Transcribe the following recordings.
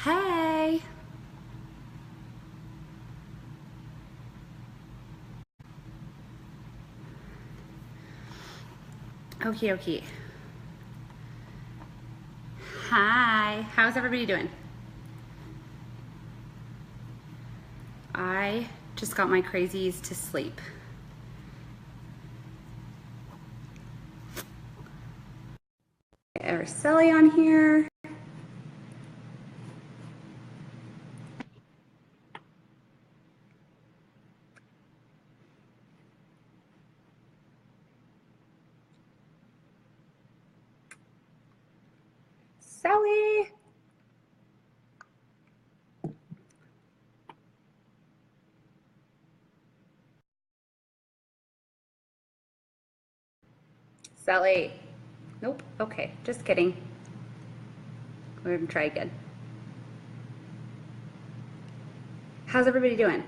Hey. Okay, okay. Hi. How's everybody doing? I just got my crazies to sleep. Araceli on here. Sally. Sally. Nope. Okay, just kidding. We're gonna try again. How's everybody doing?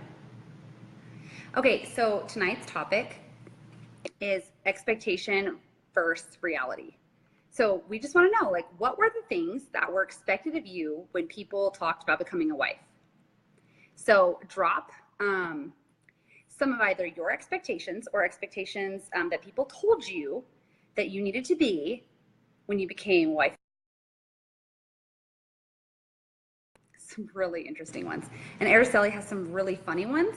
Okay, so tonight's topic is expectation versus reality. So we just want to know, like, what were the things that were expected of you when people talked about becoming a wife? So drop some of either your expectations or expectations that people told you that you needed to be when you became a wife. Some really interesting ones. And Araceli has some really funny ones.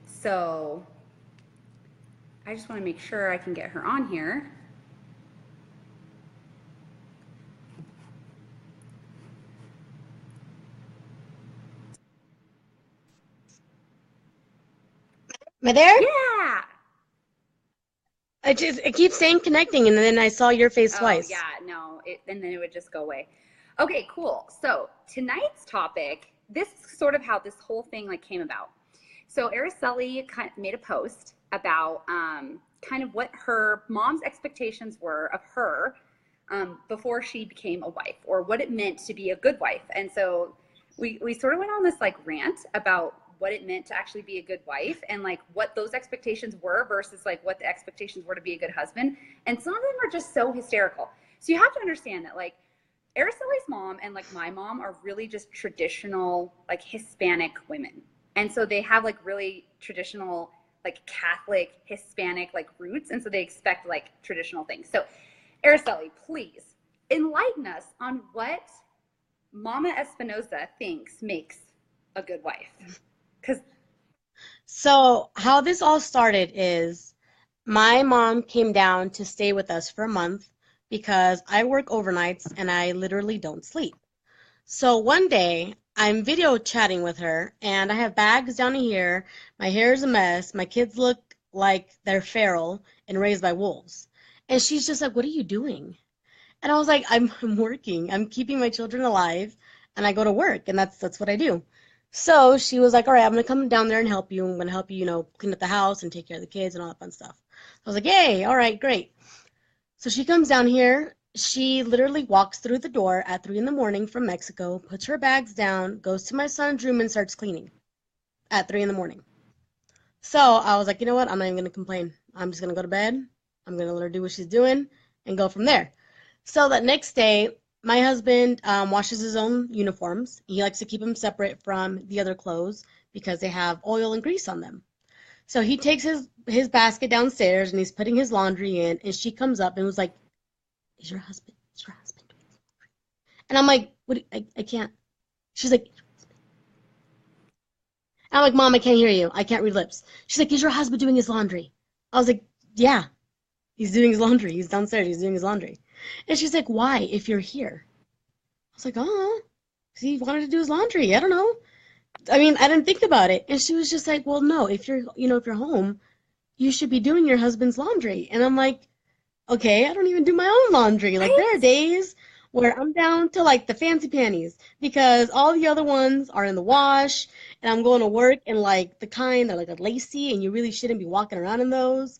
So I just want to make sure I can get her on here. Am I there? Yeah. It keeps saying connecting, and then I saw your face Oh, twice. yeah. No, and then it would just go away. Okay, cool. So tonight's topic, this is sort of how this whole thing like came about. So Araceli kind of made a post about kind of what her mom's expectations were of her before she became a wife, or what it meant to be a good wife. And so we sort of went on this like rant about what it meant to actually be a good wife, and like what those expectations were versus like what the expectations were to be a good husband. And some of them are just so hysterical. So you have to understand that like Araceli's mom and like my mom are really just traditional like Hispanic women. And so they have like really traditional like Catholic Hispanic like roots, and so they expect like traditional things. So Araceli, please enlighten us on what Mama Espinosa thinks makes a good wife. Because, So, how this all started is my mom came down to stay with us for a month because I work overnights and I literally don't sleep. So, one day I'm video chatting with her and I have bags down here. My hair is a mess. My kids look like they're feral and raised by wolves. And she's just like, "What are you doing?" And I was like, I'm working. I'm keeping my children alive and I go to work and that's what I do. So she was like, all right, I'm gonna come down there and help you. I'm gonna help you, clean up the house and take care of the kids and all that fun stuff. I was like, yay, all right, great. So she comes down here. She literally walks through the door at 3 in the morning from Mexico, puts her bags down, goes to my son's room and starts cleaning at 3 in the morning. So I was like, you know what? I'm not even gonna complain. I'm just gonna go to bed. I'm gonna let her do what she's doing and go from there. So that next day, my husband washes his own uniforms. He likes to keep them separate from the other clothes because they have oil and grease on them. So he takes his basket downstairs and he's putting his laundry in, and she comes up and was like, "Is your husband? Is your husband doing this?" And I'm like, "What? I can't." She's like, I'm like, "Mom, I can't hear you. I can't read lips." She's like, "Is your husband doing his laundry?" I was like, "Yeah, he's doing his laundry. He's downstairs. He's doing his laundry." And she's like, "Why? If you're here?" I was like, "Oh, 'cause he wanted to do his laundry. I don't know." I mean, I didn't think about it. And she was just like, "Well, no, if you're home, you should be doing your husband's laundry." And I'm like, "Okay, I don't even do my own laundry. Like there are right? days where I'm down to like the fancy panties because all the other ones are in the wash and I'm going to work in like the kind that are like a lacy and you really shouldn't be walking around in those.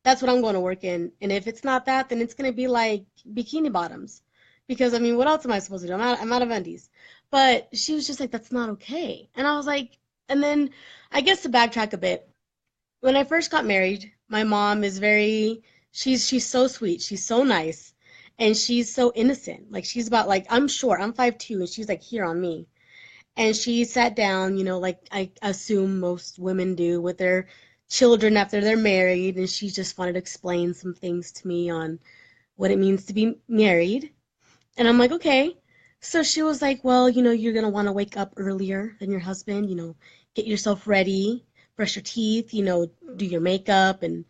That's what I'm going to work in. And if it's not that, then it's going to be like bikini bottoms. Because I mean, what else am I supposed to do? I'm out of undies. But she was just like, "That's not okay." And I was like, and then I guess to backtrack a bit, when I first got married, my mom is very she's so sweet. She's so nice. And she's so innocent. Like she's about like I'm short. I'm 5'2" and she's like here on me. And she sat down, like I assume most women do with their children after they're married, and she just wanted to explain some things to me on what it means to be married. And I'm like, okay. So she was like, well, you're going to want to wake up earlier than your husband, get yourself ready, brush your teeth, do your makeup. And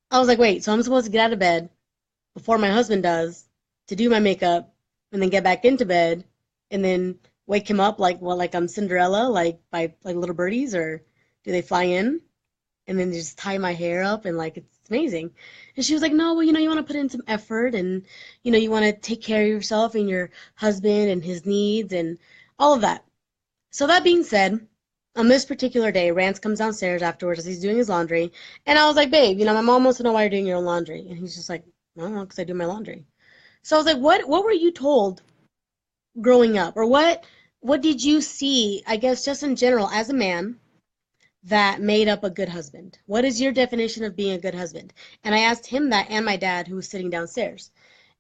I was like, wait, so I'm supposed to get out of bed before my husband does to do my makeup and then get back into bed and then wake him up like, well, like I'm Cinderella, like by like little birdies, or do they fly in and then just tie my hair up and like it's amazing. And she was like, no, well, you want to put in some effort and you want to take care of yourself and your husband and his needs and all of that. So that being said, on this particular day, Rance comes downstairs afterwards as he's doing his laundry, and I was like, babe, my mom wants to know why you're doing your own laundry. And he's just like, I don't know, because I do my laundry. So I was like, what were you told growing up? Or what did you see, I guess just in general, as a man, that made up a good husband? What is your definition of being a good husband? And I asked him that and my dad, who was sitting downstairs.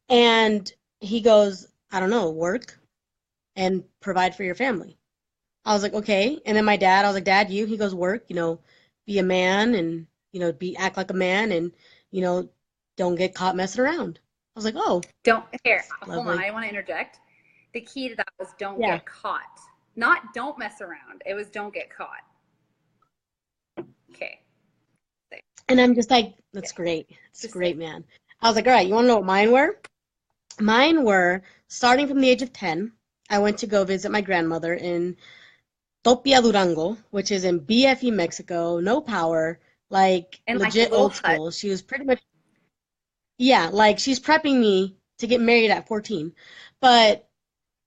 And he goes, I don't know, work and provide for your family. I was like, okay. And then my dad, I was like, Dad, you? He goes, work, be a man and, act like a man and, you know, don't get caught messing around. I was like, oh, Don't here. Hold on. lovely. I want to interject. The key to that was don't Yeah. get caught. Not don't mess around. It was don't get caught. Okay. And I'm just like, that's Okay. great. It's Just great, say. man. I was like, all right, you want to know what mine were? Mine were starting from the age of 10. I went to go visit my grandmother in Topia Durango, which is in BFE, Mexico, no power, like And like the legit little old hut. school. She was pretty much, yeah, like she's prepping me to get married at 14. But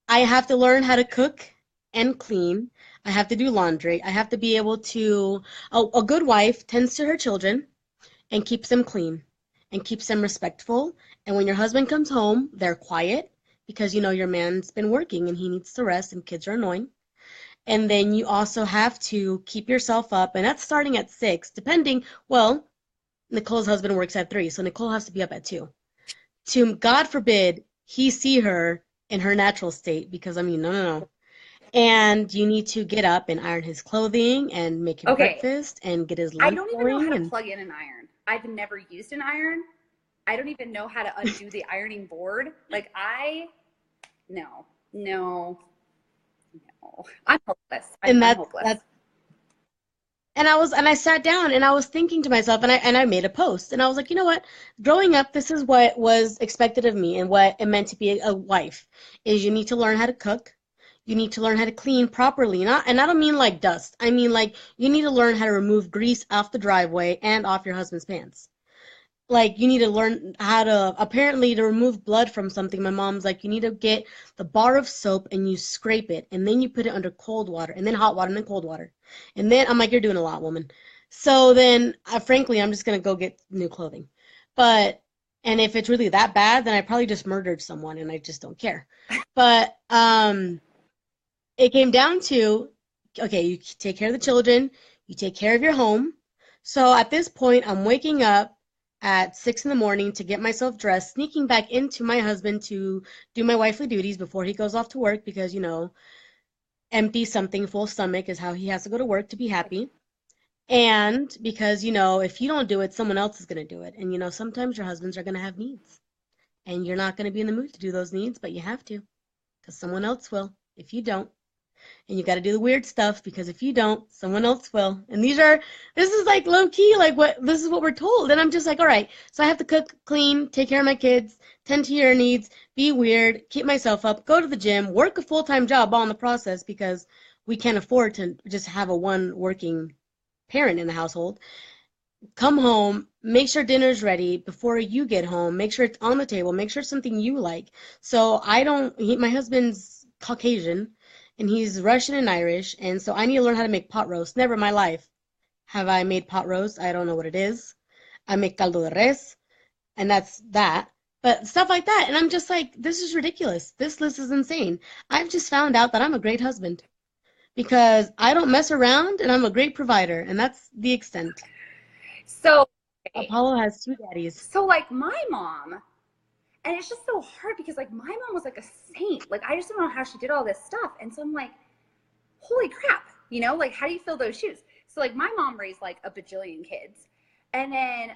I have to learn how to cook and clean. I have to do laundry. I have to be able to, a good wife tends to her children and keeps them clean and keeps them respectful. And when your husband comes home, they're quiet because your man's been working and he needs to rest and kids are annoying. And then you also have to keep yourself up, and that's starting at 6, depending. Well, Nicole's husband works at 3, so Nicole has to be up at 2. To God forbid he see her in her natural state, because I mean, no, no, no. And you need to get up and iron his clothing and make him Okay. breakfast and get his I lunch don't even know how going. to And plug in an iron. I've never used an iron. I don't even know how to undo the ironing board. Like no, no, no. I'm hopeless. and I'm that's hopeless. that's and I sat down and I was thinking to myself, and I made a post and I was like, you know what? Growing up, this is what was expected of me and what it meant to be a wife is you need to learn how to cook. You need to learn how to clean properly. And I don't mean like dust. I mean like you need to learn how to remove grease off the driveway and off your husband's pants. Like you need to learn how to apparently to remove blood from something. My mom's like, you need to get the bar of soap and you scrape it and then you put it under cold water and then hot water and then cold water. And then I'm like, you're doing a lot, woman. So then frankly, I'm just gonna go get new clothing. But and if it's really that bad, then I probably just murdered someone and I just don't care. But it came down to, okay, you take care of the children, you take care of your home. So at this point, I'm waking up at 6 in the morning to get myself dressed, sneaking back into my husband to do my wifely duties before he goes off to work because, empty something, full stomach is how he has to go to work to be happy. And because, if you don't do it, someone else is going to do it. And, sometimes your husbands are going to have needs. And you're not going to be in the mood to do those needs, but you have to because someone else will if you don't. And you got to do the weird stuff because if you don't, someone else will. And this is like low key, like this is what we're told. And I'm just like, all right, so I have to cook, clean, take care of my kids, tend to your needs, be weird, keep myself up, go to the gym, work a full-time job all in the process because we can't afford to just have a one working parent in the household. Come home, make sure dinner's ready before you get home, make sure it's on the table, make sure it's something you like. So my husband's Caucasian and he's Russian and Irish, and so I need to learn how to make pot roast. Never in my life have I made pot roast. I don't know what it is. I make caldo de res, and that's that. But stuff like that, and I'm just like, this is ridiculous. This list is insane. I've just found out that I'm a great husband because I don't mess around and I'm a great provider, and that's the extent. So, okay. Apollo has 2 daddies. So like my mom, and it's just so hard because like my mom was like a saint. Like I just don't know how she did all this stuff. And so I'm like, holy crap, like how do you fill those shoes? So like my mom raised like a bajillion kids. And then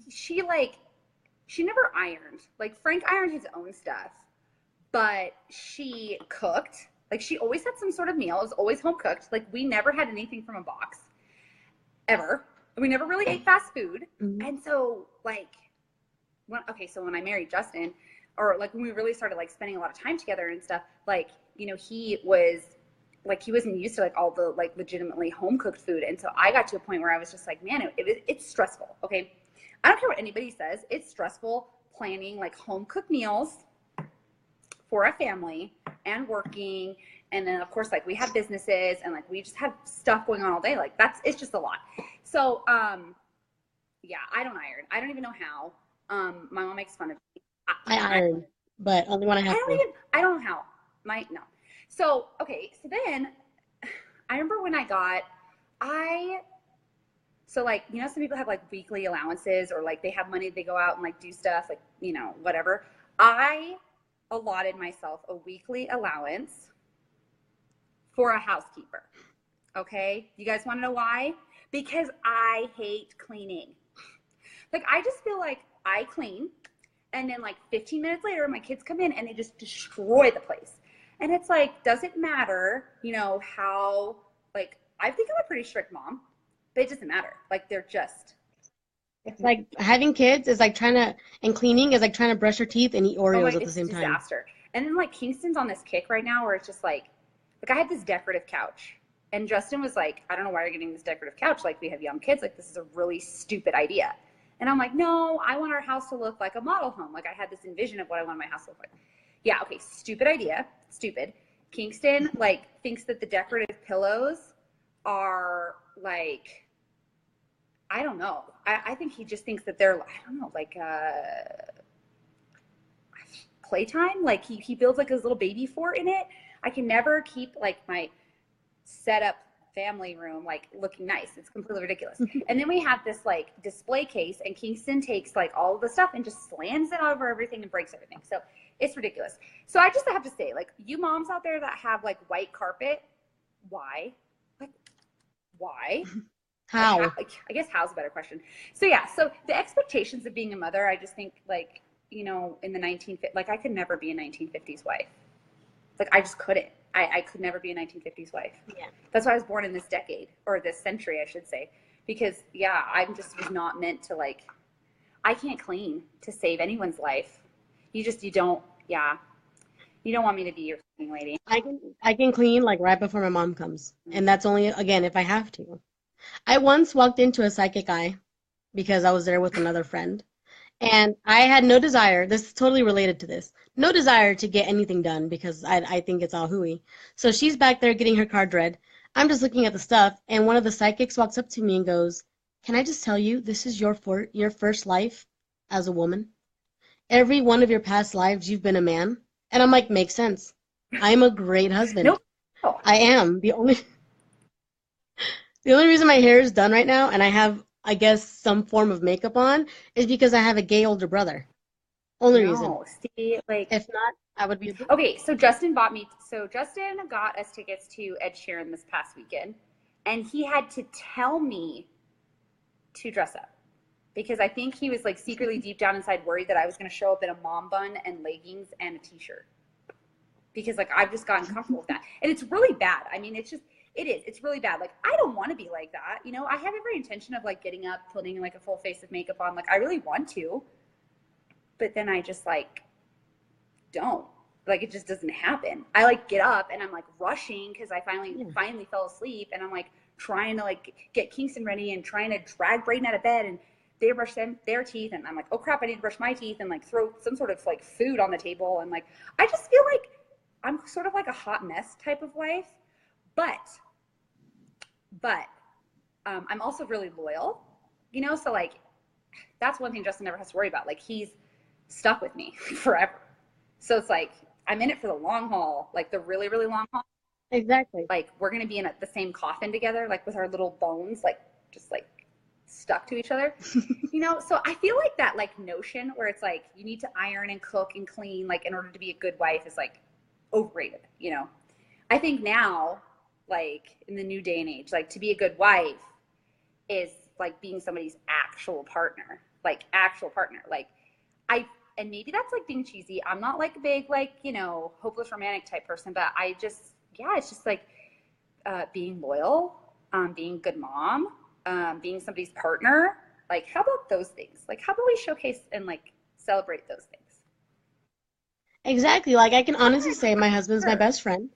she like she never ironed. Like Frank ironed his own stuff, but she cooked. Like she always had some sort of meal. It was always home cooked. Like we never had anything from a box ever. We never really ate fast food. Mhm. And so like so when I married Justin, or like when we really started like spending a lot of time together and stuff, like, he wasn't used to like all the like legitimately home cooked food. And so I got to a point where I was just like, man, it's stressful. Okay. I don't care what anybody says. It's stressful planning like home cooked meals for a family and working. And then of course, like we have businesses and like we just have stuff going on all day. Like it's just a lot. So, yeah, I don't iron. I don't even know how. My mom makes fun of me. I iron, but only when I have to. I don't know how. No. So, okay. So then I remember when so like, some people have like weekly allowances or like they have money, they go out and like do stuff like, whatever. I allotted myself a weekly allowance for a housekeeper. Okay. You guys want to know why? Because I hate cleaning. Like, I just feel like I clean and then like 15 minutes later, my kids come in and they just destroy the place. And it's like, doesn't matter, how, like, I think I'm a pretty strict mom, but it doesn't matter. Like, they're just. It's like having kids is like and cleaning is like trying to brush your teeth and eat Oreos at the same time. It's disaster. And then like Kingston's on this kick right now where it's just like I had this decorative couch and Justin was like, I don't know why you're getting this decorative couch. Like we have young kids. Like this is a really stupid idea. And I'm like, no, I want our house to look like a model home. Like I had this envision of what I want my house to look like. Yeah. Okay. Stupid idea. Stupid. Kingston like thinks that the decorative pillows are like, I don't know. I think he just thinks that they're, I don't know, like playtime. Like he builds like his little baby fort in it. I can never keep like my set up family room like looking nice. It's completely ridiculous. And then we have this like display case and Kingston takes like all of the stuff and just slams it over everything and breaks everything. So it's ridiculous. So I just have to say, like, you moms out there that have like white carpet, why? Like, why? How? I guess how's a better question. So yeah, so the expectations of being a mother, I just think like, in the 1950s, like I could never be a 1950s wife. Like I just couldn't. I could never be a 1950s wife. Yeah. That's why I was born in this decade or this century, I should say, because yeah, I'm just was not meant to like. I can't clean to save anyone's life. You don't. Yeah, you don't want me to be your cleaning lady. I can clean like right before my mom comes, and that's only again if I have to. I once walked into a psychic eye because I was there with another friend. And I had no desire, this is totally related to this, no desire to get anything done because I think it's all hooey. So she's back there getting her card read. I'm just looking at the stuff, and one of the psychics walks up to me and goes, "Can I just tell you, this is your first life as a woman? Every one of your past lives, you've been a man." And I'm like, makes sense. I'm a great husband. Nope. I am. The only reason my hair is done right now and I have, I guess, some form of makeup on is because I have a gay older brother. Only reason. See, like, if not, I would be. Okay, so Justin got us tickets to Ed Sheeran this past weekend, and he had to tell me to dress up because I think he was like secretly deep down inside worried that I was going to show up in a mom bun and leggings and a t-shirt because like I've just gotten comfortable with that, and it's really bad. I mean, it's really bad. Like, I don't want to be like that. I have every intention of like getting up, putting like a full face of makeup on. Like, I really want to, but then I just like, don't. Like, it just doesn't happen. I like get up and I'm like rushing because I finally fell asleep, and I'm like trying to like get Kingston ready and trying to drag Brayden out of bed, and they brush their teeth, and I'm like, oh crap, I need to brush my teeth, and like throw some sort of like food on the table, and like I just feel like I'm sort of like a hot mess type of wife. But I'm also really loyal, so like that's one thing Justin never has to worry about. Like he's stuck with me forever. So it's like I'm in it for the long haul, like the really, really long haul. Exactly. Like we're going to be in the same coffin together, like with our little bones, like just like stuck to each other, So I feel like that like notion where it's like you need to iron and cook and clean, like in order to be a good wife is like overrated, I think now, like in the new day and age, like to be a good wife is like being somebody's actual partner, like actual partner. Like I, and maybe that's like being cheesy. I'm not like a big, like, you know, hopeless romantic type person, but I just, yeah, it's just like being loyal, being a good mom, being somebody's partner. Like, how about those things? Like, how about we showcase and like celebrate those things? Exactly. Like I can honestly say my husband's my Sure. best friend.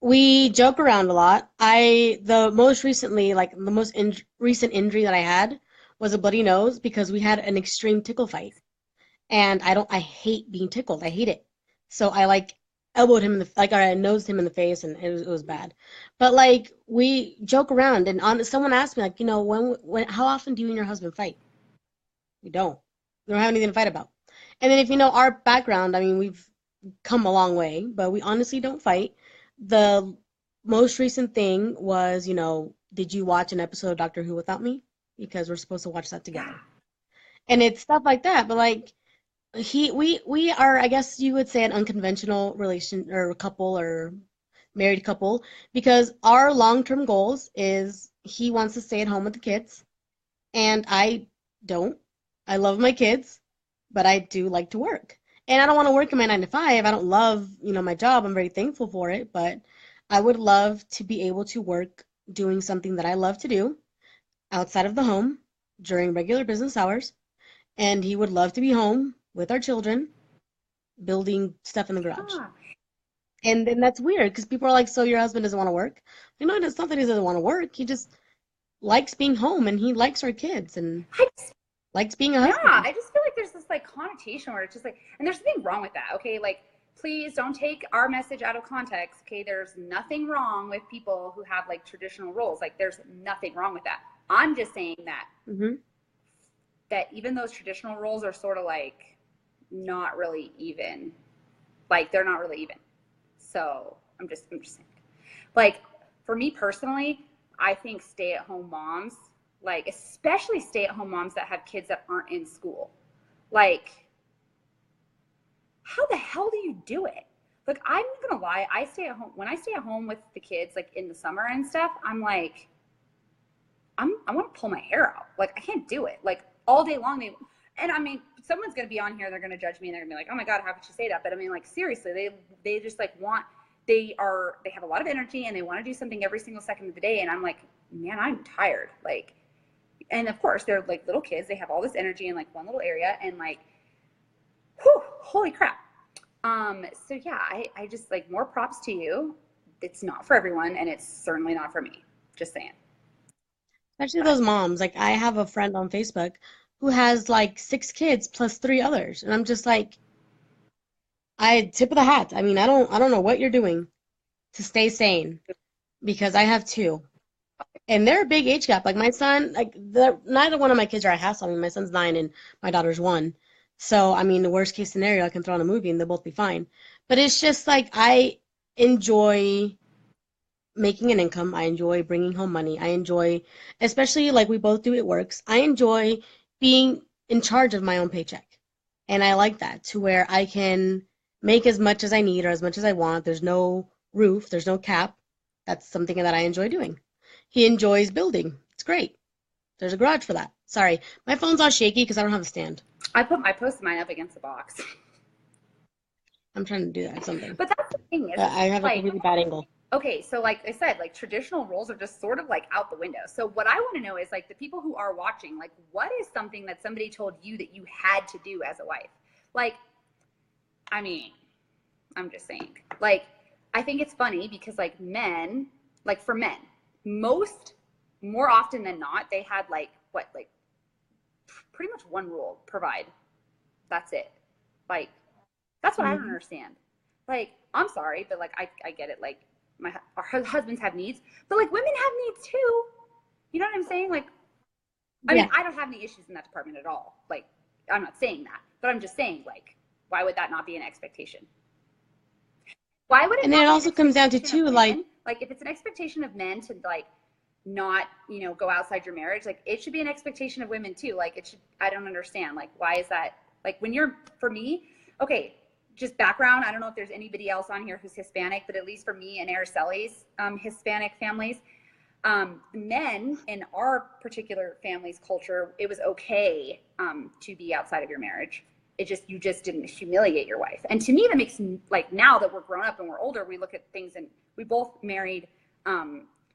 We joke around a lot. The most recently, like the most in recent injury that I had was a bloody nose because we had an extreme tickle fight. And I hate being tickled. I hate it. So I like elbowed him in the, like, or I nosed him in the face and it was bad. But like, we joke around and someone asked me, like, you know, how often do you and your husband fight? We don't. We don't have anything to fight about. And then if you know our background, I mean, we've come a long way, but we honestly don't fight. The most recent thing was, you know, did you watch an episode of Doctor Who without me? Because we're supposed to watch that Yeah. together. And it's stuff like that. But like we are, I guess you would say, an unconventional relation or couple or married couple because our long-term goals is he wants to stay at home with the kids and I don't. I love my kids, but I do like to work. And I don't want to work in my 9 to 5. I don't love, you know, my job. I'm very thankful for it, but I would love to be able to work doing something that I love to do outside of the home during regular business hours. And he would love to be home with our children building stuff in the garage. Yeah. And then that's weird because people are like, so your husband doesn't want to work? You know, it's not that he doesn't want to work. He just likes being home and he likes our kids and I just, likes being a yeah, husband. I just feel like there's this like connotation where it's just like, and there's nothing wrong with that. Okay. Like, please don't take our message out of context. Okay. There's nothing wrong with people who have like traditional roles. Like, there's nothing wrong with that. I'm just saying that, Hmm. that even those traditional roles are sort of like not really even, like, they're not really even. So I'm just saying. Like, for me personally, I think stay at home moms, like, especially stay at home moms that have kids that aren't in school, like, how the hell do you do it? Like, I'm not gonna lie, I stay at home when I stay at home with the kids, like in the summer and stuff. I'm like, I want to pull my hair out. Like, I can't do it. Like, all day long. And I mean, someone's gonna be on here. They're gonna judge me, and they're gonna be like, "Oh my God, how could you say that?" But I mean, like, seriously, they just like want. They have a lot of energy, and they want to do something every single second of the day. And I'm like, man, I'm tired. Like, and of course, they're like little kids. They have all this energy in like one little area, and like, whew, holy crap. So yeah, I just like, more props to you. It's not for everyone, and it's certainly not for me. Just saying. Especially But those moms. Like I have a friend on Facebook who has like 6 kids plus 3 others. And I'm just like, I tip of the hat. I mean, I don't know what you're doing to stay sane because I have two. And they're a big age gap. Like my son, like neither one of my kids are a hassle. I mean, my son's 9 and my daughter's 1. So, I mean, the worst case scenario, I can throw on a movie and they'll both be fine. But it's just like I enjoy making an income. I enjoy bringing home money. I enjoy, especially like we both do It Works. I enjoy being in charge of my own paycheck. And I like that to where I can make as much as I need or as much as I want. There's no roof, there's no cap. That's something that I enjoy doing. He enjoys building. It's great. There's a garage for that. Sorry, my phone's all shaky because I don't have a stand. I posted mine up against the box. I'm trying to do that something. But that's the thing is, I have like a like, really bad angle. okay, so like I said, like traditional roles are just sort of like out the window. So what I want to know is like the people who are watching, like, what is something that somebody told you that you had to do as a wife? Like, I mean, I'm just saying. Like, I think it's funny because like men, like for men, most more often than not, they had like what, like pretty much one rule: provide. That's it. Like, that's what I don't Hmm. understand. Like, I'm sorry, but like I get it. Like, our husbands have needs, but like women have needs too. You know what I'm saying? Like, I mean, Yeah. I don't have any issues in that department at all. Like, I'm not saying that, but I'm just saying, like, why would that not be an expectation? Why would it And then it not be an also comes down to expectation of too, like, women? Like, if it's an expectation of men to like not, you know, go outside your marriage, like it should be an expectation of women too. Like, it should. I don't understand. Like, why is that? Like, when you're, for me, okay, just background, I don't know if there's anybody else on here who's Hispanic, but at least for me and Araceli's Hispanic families, men in our particular family's culture, it was okay to be outside of your marriage. It just, you just didn't humiliate your wife. And to me, that makes, like, now that we're grown up and we're older, we look at things, and we both married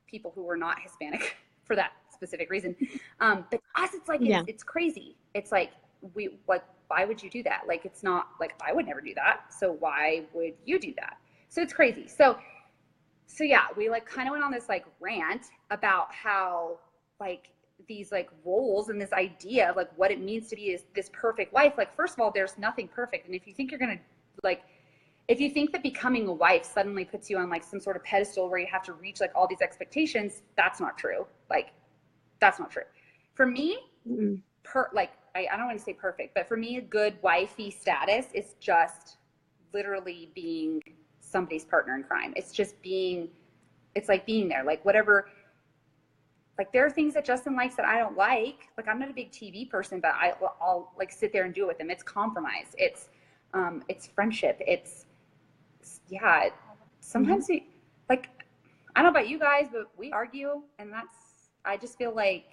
people who were not Hispanic for that specific reason. But to us, it's like, it's crazy. It's like, why would you do that? Like, it's not like, I would never do that. So why would you do that? So it's crazy. So yeah, we like kind of went on this like rant about how like these like roles and this idea of like what it means to be this perfect wife. Like, first of all, there's nothing perfect. And if you think you're going to like, if you think that becoming a wife suddenly puts you on like some sort of pedestal where you have to reach like all these expectations, that's not true. Like, that's not true. For me, I don't want to say perfect, but for me, a good wifey status is just literally being somebody's partner in crime. It's just being, it's like being there, like whatever, like there are things that Justin likes that I don't like. Like, I'm not a big TV person, but I'll like sit there and do it with him. It's compromise. It's friendship. Yeah, sometimes like, I don't know about you guys, but we argue, and I just feel like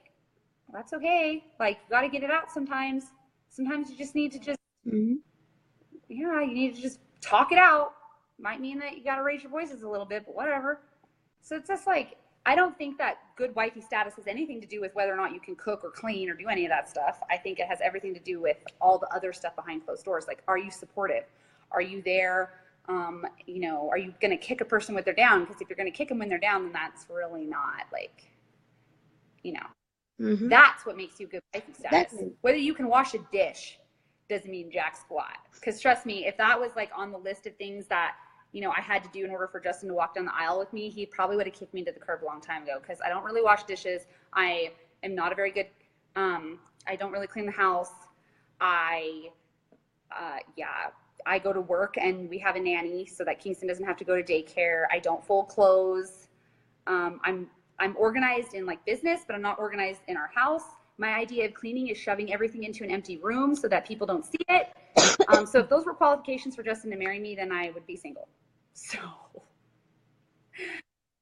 that's okay. Like, you got to get it out sometimes. Sometimes you just need to just, yeah, you need to just talk it out. Might mean that you got to raise your voices a little bit, but whatever. So it's just like, I don't think that good wifey status has anything to do with whether or not you can cook or clean or do any of that stuff. I think it has everything to do with all the other stuff behind closed doors. Like, are you supportive? Are you there? You know, are you going to kick a person when they're down? Because if you're going to kick them when they're down, then that's really not like, you know, that's what makes you a good wifey status. Whether you can wash a dish doesn't mean jack squat. Because trust me, if that was like on the list of things that, you know, I had to do in order for Justin to walk down the aisle with me, he probably would have kicked me to the curb a long time ago. Because I don't really wash dishes. I am not a very good, I don't really clean the house. I go to work and we have a nanny so that Kingston doesn't have to go to daycare. I don't fold clothes. I'm organized in like business, but I'm not organized in our house. My idea of cleaning is shoving everything into an empty room so that people don't see it. So if those were qualifications for Justin to marry me, then I would be single. So,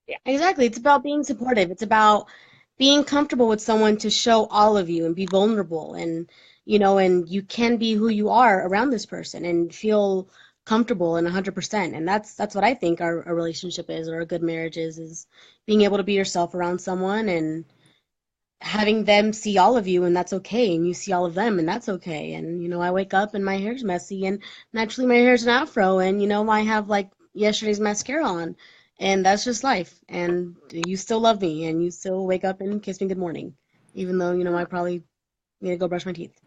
yeah. Exactly. It's about being supportive. It's about being comfortable with someone to show all of you and be vulnerable, and you know, and you can be who you are around this person and feel comfortable and 100%. And that's what I think our relationship is, or a good marriage is being able to be yourself around someone and having them see all of you, and that's okay, and you see all of them, and that's okay. And you know, I wake up and my hair's messy, and naturally my hair's an afro, and you know, I have like yesterday's mascara on, and that's just life. And you still love me, and you still wake up and kiss me good morning, even though you know I probably need to go brush my teeth,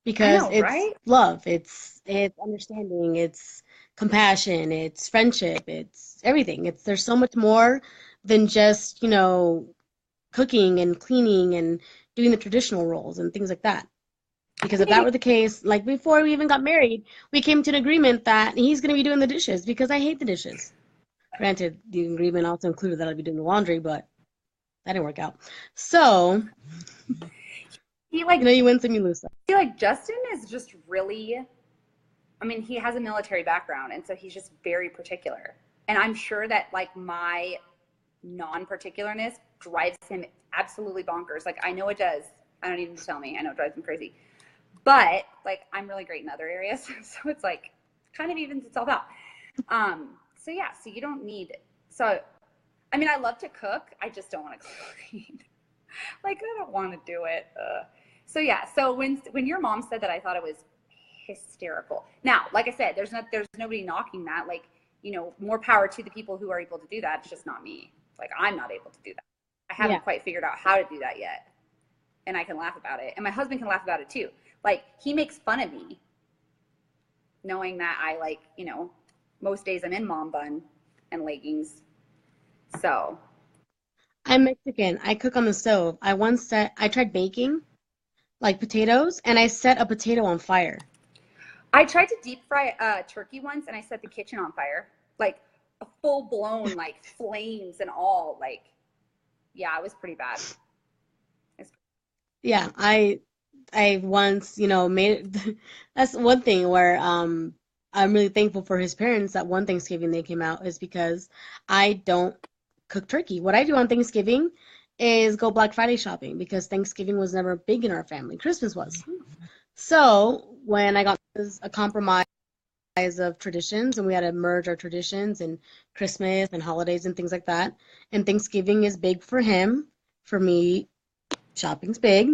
because know, it's right? love, it's understanding, it's compassion, it's friendship, it's everything. It's There's so much more than just, you know, cooking and cleaning and doing the traditional roles and things like that. Because if that were the case, like before we even got married, we came to an agreement that he's going to be doing the dishes because I hate the dishes. Granted, the agreement also included that I'd be doing the laundry, but that didn't work out. So, He like, you know, you win some, you lose some. I feel like Justin is just really, I mean, he has a military background, and so he's just very particular. And I'm sure that like my non-particularness drives him absolutely bonkers. Like, I know it does. I don't even tell me. I know it drives him crazy. But like, I'm really great in other areas, so it's like kind of evens itself out. So yeah, so you don't need. So, I mean, I love to cook. I just don't want to clean. Like, I don't want to do it. So yeah. So when your mom said that, I thought it was hysterical. Now, like I said, there's nobody knocking that. Like, you know, more power to the people who are able to do that. It's just not me. Like, I'm not able to do that. I haven't quite figured out how to do that yet. And I can laugh about it. And my husband can laugh about it too. Like, he makes fun of me knowing that I, like, you know, most days I'm in mom bun and leggings. So. I'm Mexican. I cook on the stove. I tried baking like potatoes, and I set a potato on fire. I tried to deep fry turkey once, and I set the kitchen on fire. Like, a full blown, like, flames and all. Like, yeah, it was pretty bad. Yeah, I once, you know, made it. That's one thing where I'm really thankful for his parents that one Thanksgiving they came out is because I don't cook turkey. What I do on Thanksgiving is go Black Friday shopping because Thanksgiving was never big in our family. Christmas was. So when I got a compromise of traditions and we had to merge our traditions and Christmas and holidays and things like that, and Thanksgiving is big for him. For me, shopping's big.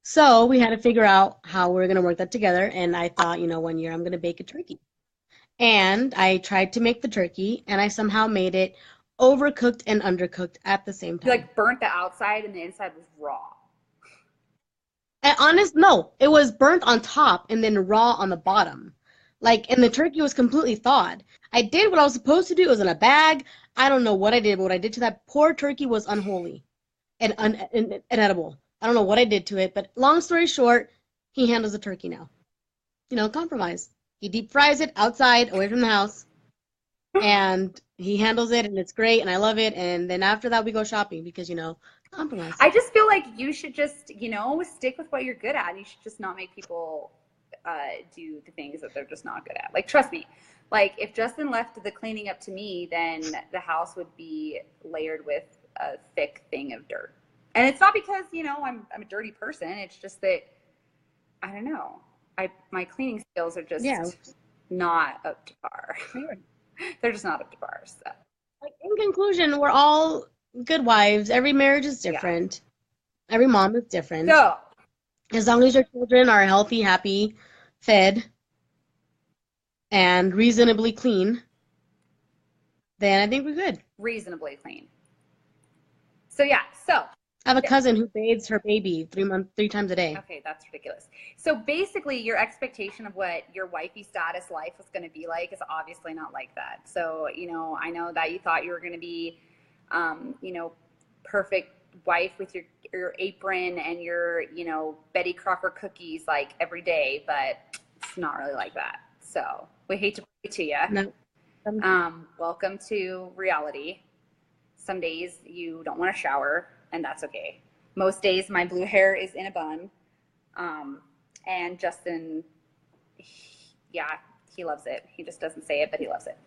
So we had to figure out how we're going to work that together. And I thought, one year I'm going to bake a turkey. And I tried to make the turkey, and I somehow made it overcooked and undercooked at the same You time. like burnt the outside and the inside was raw. And no, it was burnt on top and then raw on the bottom. And the turkey was completely thawed. I did what I was supposed to do. It was in a bag. I don't know what I did, but what I did to that poor turkey was unholy and inedible. I don't know what I did to it, but long story short, he handles the turkey now. Compromise. He deep fries it outside, away from the house, and he handles it, and it's great, and I love it. And then after that, we go shopping because, compromise. I just feel like you should just, stick with what you're good at. You should just not make people do the things that they're just not good at. Like, trust me, like if Justin left the cleaning up to me, then the house would be layered with a thick thing of dirt. And it's not because, I'm a dirty person. It's just that, I don't know. My cleaning skills are just not up to par. They're just not up to par. So. In conclusion, we're all good wives. Every marriage is different. Yeah. Every mom is different. So, as long as your children are healthy, happy, fed, and reasonably clean, then I think we're good. Reasonably clean. So I have a cousin who bathes her baby 3 times a day. Okay, that's ridiculous. So basically, your expectation of what your wifey status life was going to be like is obviously not like that. So, I know that you thought you were going to be, perfect wife with your apron and your, Betty Crocker cookies like every day, but it's not really like that. So we hate to break it to you. No. Welcome to reality. Some days you don't want to shower, and that's okay. Most days my blue hair is in a bun. And Justin, he loves it. He just doesn't say it, but he loves it.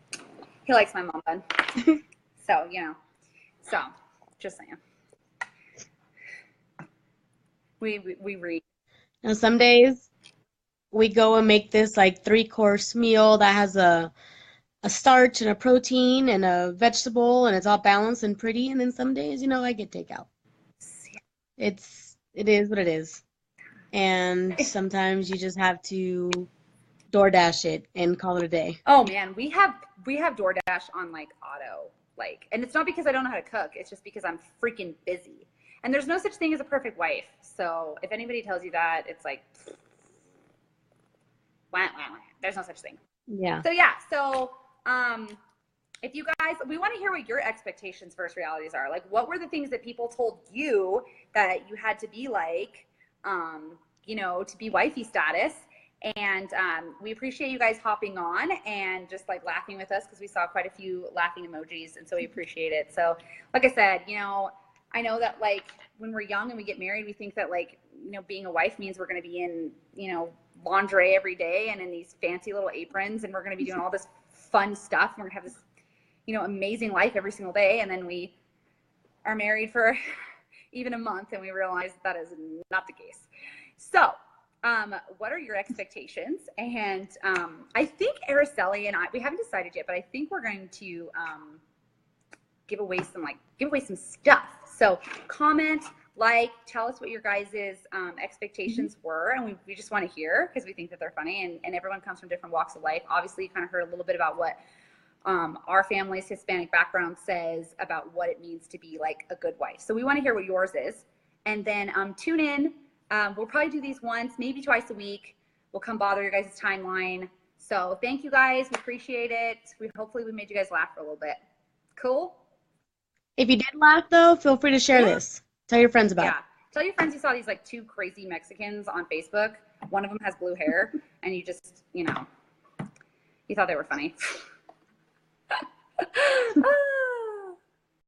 He likes my mom bun. So, just saying. We read. Now, some days we go and make this 3-course meal that has a starch and a protein and a vegetable, and it's all balanced and pretty. And then some days, I get takeout. It is what it is. And sometimes you just have to DoorDash it and call it a day. Oh man, we have DoorDash on auto, and it's not because I don't know how to cook. It's just because I'm freaking busy. And there's no such thing as a perfect wife. So if anybody tells you that, it's wah, wah, wah. There's no such thing. Yeah. So if you guys, we want to hear what your expectations versus realities are. What were the things that people told you that you had to be to be wifey status? And we appreciate you guys hopping on and just laughing with us because we saw quite a few laughing emojis, and so we appreciate it. So like I said, I know that when we're young and we get married, we think that being a wife means we're going to be in, lingerie every day and in these fancy little aprons, and we're going to be doing all this fun stuff, and we're going to have this, amazing life every single day. And then we are married for even a month and we realize that is not the case. So what are your expectations? And I think Araceli and we haven't decided yet, but I think we're going to give away some stuff. So comment, tell us what your guys' expectations were, and we just want to hear because we think that they're funny, and everyone comes from different walks of life. Obviously, you kind of heard a little bit about what our family's Hispanic background says about what it means to be a good wife. So we want to hear what yours is, and then tune in. We'll probably do these once, maybe twice a week. We'll come bother your guys' timeline. So thank you guys. We appreciate it. Hopefully we made you guys laugh for a little bit. Cool? If you did laugh, though, feel free to share this. Tell your friends about it. Tell your friends you saw these 2 crazy Mexicans on Facebook. One of them has blue hair, and you just, you thought they were funny.